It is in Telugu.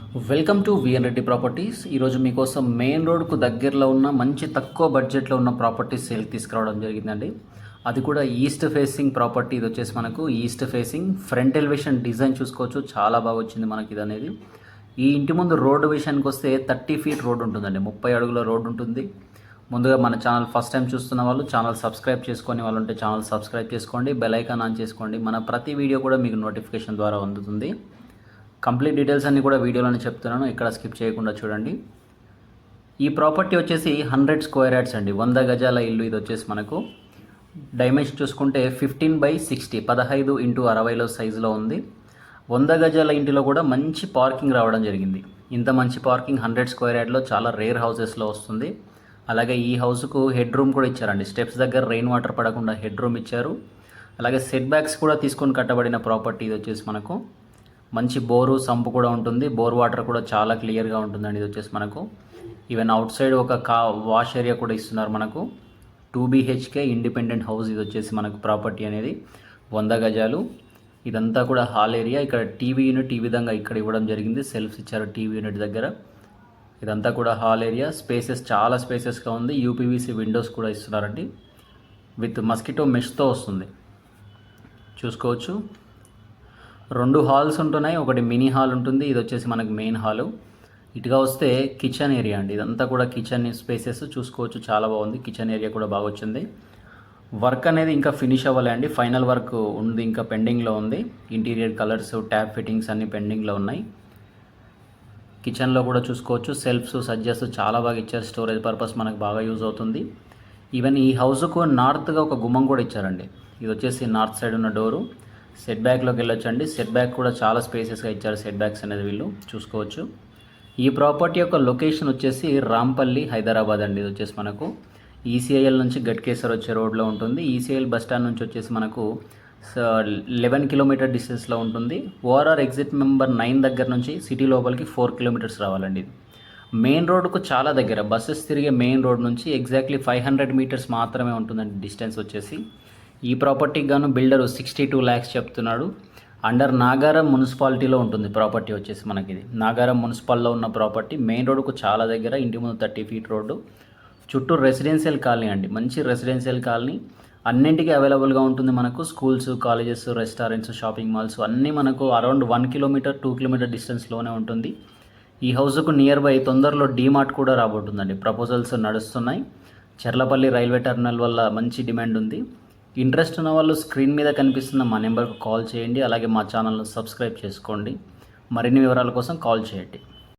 Welcome to VN Reddy properties. ఈరోజు మీకోసం మెయిన్ రోడ్కు దగ్గరలో ఉన్న మంచి తక్కువ బడ్జెట్లో ఉన్న ప్రాపర్టీస్ సేల్కి తీసుకురావడం జరిగిందండి. అది కూడా ఈస్ట్ ఫేసింగ్ ప్రాపర్టీ. ఇది వచ్చేసి మనకు east facing front elevation design చూసుకోవచ్చు, చాలా బాగా వచ్చింది మనకి ఇది అనేది. ఈ ఇంటి ముందు రోడ్డు విషయానికి వస్తే 30 ఫీట్ రోడ్ ఉంటుందండి, 30 అడుగుల రోడ్డు ఉంటుంది. ముందుగా మన ఛానల్ ఫస్ట్ టైం చూస్తున్న వాళ్ళు ఛానల్ సబ్స్క్రైబ్ చేసుకొని వాళ్ళు ఉంటే ఛానల్ సబ్స్క్రైబ్ చేసుకోండి, బెల్ ఐకాన్ ఆన్ చేసుకోండి. మన ప్రతి వీడియో కూడా మీకు నోటిఫికేషన్ ద్వారా అందుతుంది. కంప్లీట్ డీటెయిల్స్ అన్నీ కూడా వీడియోలోనే చెప్తున్నాను, ఇక్కడ స్కిప్ చేయకుండా చూడండి. ఈ ప్రాపర్టీ వచ్చేసి 100 స్క్వేర్ యార్డ్స్ అండి, 100 గజాల ఇల్లు. ఇది వచ్చేసి మనకు డైమెన్షన్ చూసుకుంటే 15/60 15x60లో సైజులో ఉంది. 100 గజాల ఇంటిలో కూడా మంచి పార్కింగ్ రావడం జరిగింది. ఇంత మంచి పార్కింగ్ 100 స్క్వేర్ యార్డ్లో చాలా రేర్ హౌసెస్లో వస్తుంది. అలాగే ఈ హౌస్కు హెడ్ రూమ్ కూడా ఇచ్చారండి, స్టెప్స్ దగ్గర రెయిన్ వాటర్ పడకుండా హెడ్ రూమ్ ఇచ్చారు. అలాగే సెట్ బ్యాక్స్ కూడా తీసుకొని కట్టబడిన ప్రాపర్టీ. ఇది వచ్చేసి మనకు మంచి బోరు సంపు కూడా ఉంటుంది, బోర్ వాటర్ కూడా చాలా క్లియర్గా ఉంటుందండి. ఇది వచ్చేసి మనకు ఈవెన్ అవుట్ సైడ్ ఒక వాష్ ఏరియా కూడా ఇస్తున్నారు మనకు. 2 BHK ఇండిపెండెంట్ హౌస్. ఇది వచ్చేసి మనకు ప్రాపర్టీ అనేది 100 గజాలు. ఇదంతా కూడా హాల్ ఏరియా. ఇక్కడ టీవీ యూనిట్ ఈ విధంగా ఇక్కడ ఇవ్వడం జరిగింది, సెల్ఫ్స్ ఇచ్చారు టీవీ యూనిట్ దగ్గర. ఇదంతా కూడా హాల్ ఏరియా. స్పేసెస్ చాలా స్పేసెస్గా ఉంది. యూపీవీసీ విండోస్ కూడా ఇస్తున్నారండి, విత్ మస్కిటో మెష్తో వస్తుంది. చూసుకోవచ్చు 2 హాల్స్ ఉంటున్నాయి, ఒకటి మినీ హాల్ ఉంటుంది. ఇది వచ్చేసి మనకు మెయిన్ హాలు. ఇటుగా వస్తే కిచెన్ ఏరియా అండి, ఇదంతా కూడా కిచెన్ స్పేసెస్ చూసుకోవచ్చు, చాలా బాగుంది. కిచెన్ ఏరియా కూడా బాగా వచ్చింది. వర్క్ అనేది ఇంకా ఫినిష్ అవ్వలే అండి, ఫైనల్ వర్క్ ఉంది, ఇంకా పెండింగ్లో ఉంది. ఇంటీరియర్ కలర్స్, ట్యాప్ ఫిట్టింగ్స్ అన్నీ పెండింగ్లో ఉన్నాయి. కిచెన్లో కూడా చూసుకోవచ్చు సెల్ఫ్స్, సజ్జెస్ చాలా బాగా ఇచ్చారు, స్టోరేజ్ పర్పస్ మనకు బాగా యూజ్ అవుతుంది. ఈవెన్ ఈ హౌస్కు నార్త్గా ఒక గుమ్మం కూడా ఇచ్చారండి. ఇది వచ్చేసి నార్త్ సైడ్ ఉన్న డోరు. సెట్ బ్యాక్లోకి వెళ్ళొచ్చండి, సెట్ బ్యాక్ కూడా చాలా స్పేసెస్గా ఇచ్చారు సెట్ బ్యాక్స్ అనేది వీళ్ళు చూసుకోవచ్చు. ఈ ప్రాపర్టీ యొక్క లొకేషన్ వచ్చేసి రాంపల్లి, హైదరాబాద్ అండి. ఇది వచ్చేసి మనకు ఈసీఐఎల్ నుంచి గట్కేసర్ వచ్చే రోడ్లో ఉంటుంది. ఈసీఐఎల్ బస్ స్టాండ్ నుంచి వచ్చేసి మనకు 11 కిలోమీటర్ డిస్టెన్స్లో ఉంటుంది. ఓఆర్ఆర్ ఎగ్జిట్ నెంబర్ 9 దగ్గర నుంచి సిటీ లోపలికి 4 కిలోమీటర్స్ రావాలండి. మెయిన్ రోడ్కు చాలా దగ్గర, బస్సెస్ తిరిగే మెయిన్ రోడ్ నుంచి ఎగ్జాక్ట్లీ 500 మీటర్స్ మాత్రమే ఉంటుందండి డిస్టెన్స్ వచ్చేసి. ఈ ప్రాపర్టీకి గాను బిల్డరు 62 lakhs చెప్తున్నాడు. అండర్ నాగారం మున్సిపాలిటీలో ఉంటుంది ప్రాపర్టీ వచ్చేసి మనకి. ఇది నాగారం మున్సిపాల్లో ఉన్న ప్రాపర్టీ, మెయిన్ రోడ్కు చాలా దగ్గర. ఇంటి ముందు 30 ఫీట్ రోడ్డు, చుట్టూ రెసిడెన్షియల్ కాలనీ అండి, మంచి రెసిడెన్షియల్ కాలనీ. అన్నింటికీ అవైలబుల్గా ఉంటుంది మనకు. Schools, colleges, restaurants, shopping malls అన్నీ మనకు అరౌండ్ 1 కిలోమీటర్ 2 కిలోమీటర్ డిస్టెన్స్లోనే ఉంటుంది. ఈ హౌస్కు నియర్ బై తొందరలో డీమార్ట్ కూడా రాబోతుందండి. ప్రపోజల్స్ నడుస్తున్నాయి. చెర్లపల్లి రైల్వే టర్మినల్ వల్ల మంచి డిమాండ్ ఉంది. ఇంట్రెస్ట్ ఉన్న వాళ్ళు స్క్రీన్ మీద కనిపిస్తున్న మా నెంబర్కు కాల్ చేయండి. అలాగే మా ఛానల్ను సబ్స్క్రైబ్ చేసుకోండి. మరిన్ని వివరాల కోసం కాల్ చేయండి.